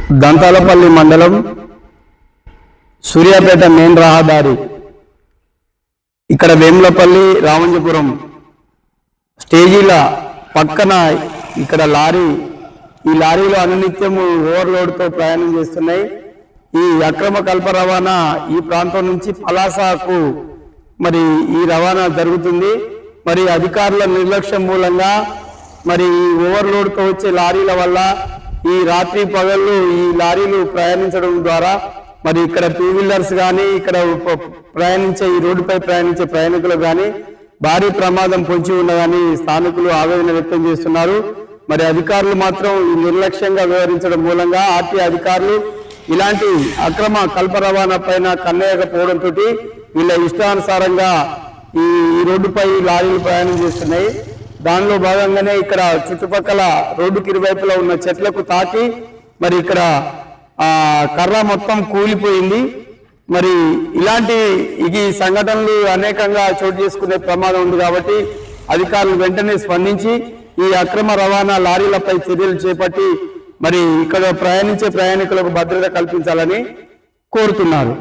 దంతాలపల్లి మండలం సూర్యాపేట మెయిన్ రహదారి ఇక్కడ వేములపల్లి రామంజపురం స్టేజీల పక్కన ఇక్కడ ఈ లారీలు అనునిత్యము ఓవర్లోడ్తో ప్రయాణం చేస్తున్నాయి. ఈ అక్రమ కల్ప రవాణా ఈ ప్రాంతం నుంచి పలాసకు మరి ఈ రవాణా జరుగుతుంది. మరి అధికారుల నిర్లక్ష్యం మూలంగా మరి ఈ ఓవర్లోడ్తో వచ్చే లారీల వల్ల ఈ రాత్రి పగళ్ళు ఈ లారీలు ప్రయాణించడం ద్వారా మరి ఇక్కడ టూ వీలర్స్ కానీ ఇక్కడ ప్రయాణించే ఈ రోడ్డుపై ప్రయాణించే ప్రయాణికులు కానీ భారీ ప్రమాదం పొంచి ఉన్నదని స్థానికులు ఆవేదన వ్యక్తం చేస్తున్నారు. మరి అధికారులు మాత్రం ఈ నిర్లక్ష్యంగా వ్యవహరించడం మూలంగా ఆర్టీ అధికారులు ఇలాంటి అక్రమ కల్ప రవాణా పైన కన్నేయకపోవడంతో వీళ్ళ ఇష్టానుసారంగా ఈ రోడ్డుపై లారీలు ప్రయాణం చేస్తున్నాయి. దానిలో భాగంగానే ఇక్కడ చుట్టుపక్కల రోడ్డుకి ఇరువైపులా ఉన్న చెట్లకు తాకి మరి ఇక్కడ కర్ర మొత్తం కూలిపోయింది. మరి ఇలాంటి ఈ సంఘటనలు అనేకంగా చోటు చేసుకునే ప్రమాదం ఉంది కాబట్టి అధికారులు వెంటనే స్పందించి ఈ అక్రమ రవాణా లారీలపై చర్యలు చేపట్టి మరి ఇక్కడ ప్రయాణించే ప్రయాణికులకు భద్రత కల్పించాలని కోరుతున్నారు.